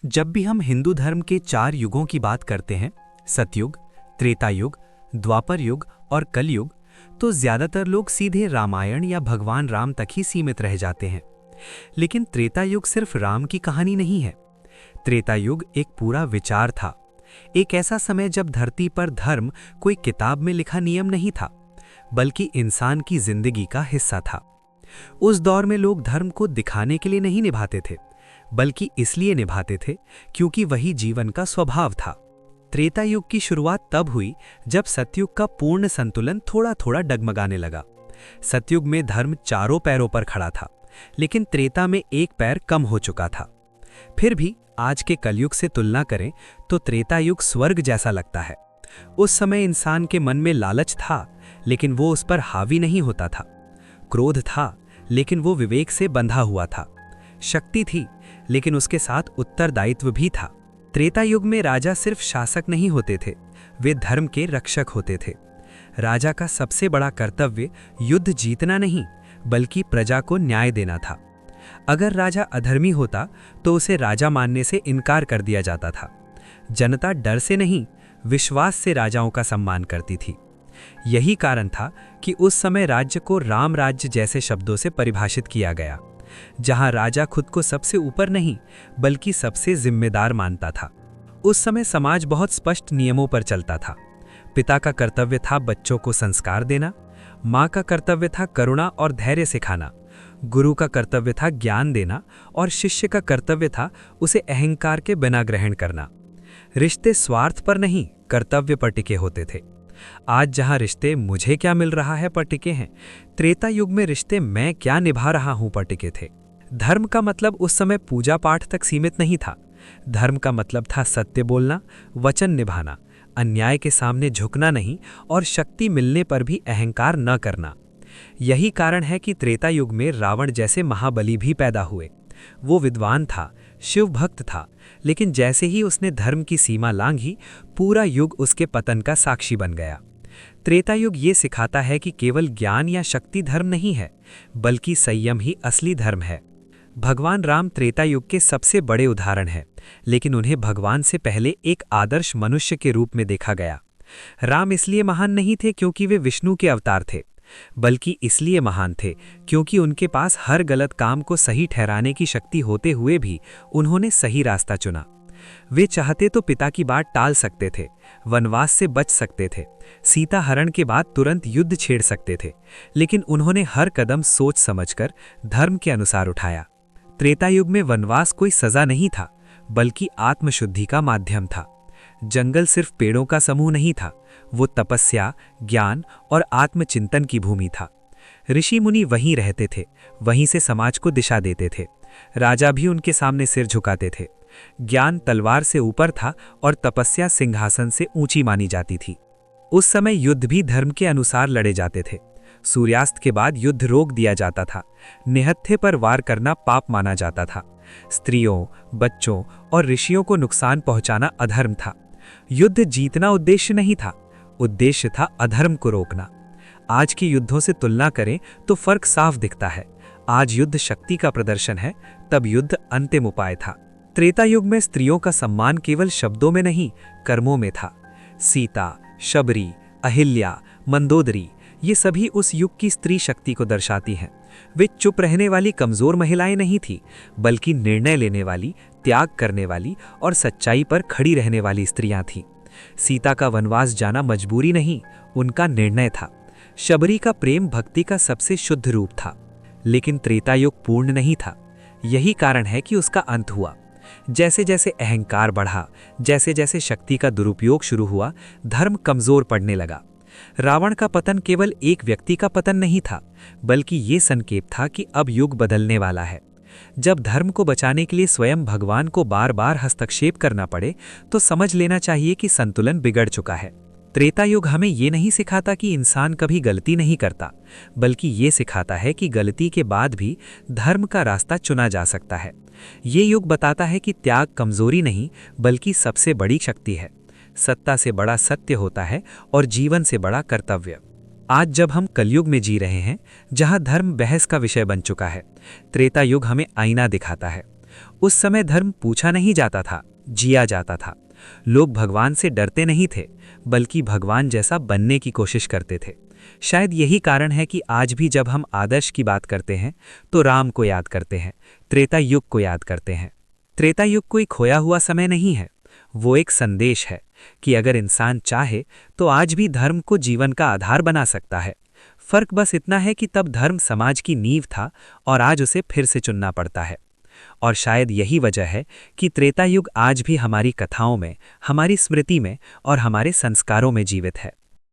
जब भी हम हिंदू धर्म के 4 युगों की बात करते हैं, सतयुग, त्रेता युग, द्वापर युग और कलयुग, तो ज्यादातर लोग सीधे रामायण या भगवान राम तक ही सीमित रह जाते हैं। लेकिन त्रेता युग सिर्फ राम की कहानी नहीं है। त्रेता युग एक पूरा विचार था। एक ऐसा समय जब धरती पर धर्म कोई किताब में लिखा नियम नहीं था, बल्कि इंसान की जिंदगी का हिस्सा था। उस दौर में लोग धर्म को दिखाने के लिए नहीं निभाते थे, बल्कि इसलिए निभाते थे क्योंकि वही जीवन का स्वभाव था। त्रेता युग की शुरुआत तब हुई जब सतयुग का पूर्ण संतुलन थोड़ा थोड़ा डगमगाने लगा। सतयुग में धर्म चारों पैरों पर खड़ा था, लेकिन त्रेता में एक पैर कम हो चुका था। फिर भी आज के कलयुग से तुलना करें तो त्रेता युग स्वर्ग जैसा लगता है। उस समय इंसान के मन में लालच था, लेकिन वो उस पर हावी नहीं होता था। क्रोध था, लेकिन वो विवेक से बंधा हुआ था। शक्ति थी, लेकिन उसके साथ उत्तरदायित्व भी था। त्रेता युग में राजा सिर्फ शासक नहीं होते थे, वे धर्म के रक्षक होते थे। राजा का सबसे बड़ा कर्तव्य युद्ध जीतना नहीं, बल्कि प्रजा को न्याय देना था। अगर राजा अधर्मी होता तो उसे राजा मानने से इनकार कर दिया जाता था। जनता डर से नहीं, विश्वास से राजाओं का सम्मान करती थी। यही कारण था कि उस समय राज्य को राम राज्य जैसे शब्दों से परिभाषित किया गया, जहां राजा खुद को सबसे ऊपर नहीं, बल्कि सबसे जिम्मेदार मानता था। उस समय समाज बहुत स्पष्ट नियमों पर चलता था। पिता का कर्तव्य था बच्चों को संस्कार देना, माँ का कर्तव्य था करुणा और धैर्य सिखाना, गुरु का कर्तव्य था ज्ञान देना और शिष्य का कर्तव्य था उसे अहंकार के बिना ग्रहण करना। रिश्ते स्वार्थ पर नहीं, कर्तव्य पर टिके होते थे। आज जहां रिश्ते मुझे क्या मिल रहा है पर टिके हैं, त्रेता युग में रिश्ते मैं क्या निभा रहा हूं पर टिके थे। धर्म का मतलब उस समय पूजा पाठ तक सीमित नहीं था। धर्म का मतलब था सत्य बोलना, वचन निभाना, अन्याय के सामने झुकना नहीं और शक्ति मिलने पर भी अहंकार न करना। यही कारण है कि त्रेता युग में रावण जैसे महाबली भी पैदा हुए। वो विद्वान था, शिव भक्त था, लेकिन जैसे ही उसने धर्म की सीमा लांघी, पूरा युग उसके पतन का साक्षी बन गया। त्रेता युग ये सिखाता है कि केवल ज्ञान या शक्ति धर्म नहीं है, बल्कि संयम ही असली धर्म है। भगवान राम त्रेता युग के सबसे बड़े उदाहरण हैं, लेकिन उन्हें भगवान से पहले एक आदर्श मनुष्य के रूप में देखा गया। राम इसलिए महान नहीं थे क्योंकि वे विष्णु के अवतार थे, बल्कि इसलिए महान थे क्योंकि उनके पास हर गलत काम को सही ठहराने की शक्ति होते हुए भी उन्होंने सही रास्ता चुना। वे चाहते तो पिता की बात टाल सकते थे, वनवास से बच सकते थे, सीता हरण के बाद तुरंत युद्ध छेड़ सकते थे, लेकिन उन्होंने हर कदम सोच समझकर धर्म के अनुसार उठाया। त्रेता युग में वनवास कोई सजा नहीं था, बल्कि आत्मशुद्धि का माध्यम था। जंगल सिर्फ पेड़ों का समूह नहीं था, वो तपस्या, ज्ञान और आत्मचिंतन की भूमि था। ऋषि मुनि वहीं रहते थे, वहीं से समाज को दिशा देते थे। राजा भी उनके सामने सिर झुकाते थे। ज्ञान तलवार से ऊपर था और तपस्या सिंहासन से ऊंची मानी जाती थी। उस समय युद्ध भी धर्म के अनुसार लड़े जाते थे। सूर्यास्त के बाद युद्ध रोक दिया जाता था। निहत्थे पर वार करना पाप माना जाता था। स्त्रियों, बच्चों और ऋषियों को नुकसान पहुंचाना अधर्म था। युद्ध जीतना उद्देश्य नहीं था, उद्देश्य था अधर्म को रोकना। आज के युद्धों से तुलना करें तो फर्क साफ दिखता है। आज युद्ध शक्ति का प्रदर्शन है, तब युद्ध अंतिम उपाय था। त्रेता युग में स्त्रियों का सम्मान केवल शब्दों में नहीं, कर्मों में था। सीता, शबरी, अहिल्या, मंदोदरी, ये सभी उस युग की स्त्री शक्ति को दर्शाती हैं। वे चुप रहने वाली कमजोर महिलाएं नहीं थीं, बल्कि निर्णय लेने वाली, त्याग करने वाली और सच्चाई पर खड़ी रहने वाली स्त्रियां थीं। सीता का वनवास जाना मजबूरी नहीं, उनका निर्णय था। शबरी का प्रेम भक्ति का सबसे शुद्ध रूप था। लेकिन त्रेता युग पूर्ण नहीं था। यही कारण है कि उसका अंत हुआ। जैसे जैसे अहंकार बढ़ा, जैसे जैसे शक्ति का दुरुपयोग शुरू हुआ, धर्म कमजोर पड़ने लगा। रावण का पतन केवल एक व्यक्ति का पतन नहीं था, बल्कि ये संकेत था कि अब युग बदलने वाला है। जब धर्म को बचाने के लिए स्वयं भगवान को बार बार हस्तक्षेप करना पड़े, तो समझ लेना चाहिए कि संतुलन बिगड़ चुका है। त्रेता युग हमें ये नहीं सिखाता कि इंसान कभी गलती नहीं करता, बल्कि ये सिखाता है कि गलती के बाद भी धर्म का रास्ता चुना जा सकता है। ये युग बताता है कि त्याग कमजोरी नहीं, बल्कि सबसे बड़ी शक्ति है। सत्ता से बड़ा सत्य होता है और जीवन से बड़ा कर्तव्य। आज जब हम कलयुग में जी रहे हैं, जहां धर्म बहस का विषय बन चुका है, त्रेता युग हमें आईना दिखाता है। उस समय धर्म पूछा नहीं जाता था, जिया जाता था। लोग भगवान से डरते नहीं थे, बल्कि भगवान जैसा बनने की कोशिश करते थे। शायद यही कारण है कि आज भी जब हम आदर्श की बात करते हैं तो राम को याद करते हैं, त्रेता युग को याद करते हैं। त्रेता युग कोई खोया हुआ समय नहीं है, वो एक संदेश है कि अगर इंसान चाहे तो आज भी धर्म को जीवन का आधार बना सकता है। फर्क बस इतना है कि तब धर्म समाज की नींव था और आज उसे फिर से चुनना पड़ता है। और शायद यही वजह है कि त्रेता युग आज भी हमारी कथाओं में, हमारी स्मृति में और हमारे संस्कारों में जीवित है।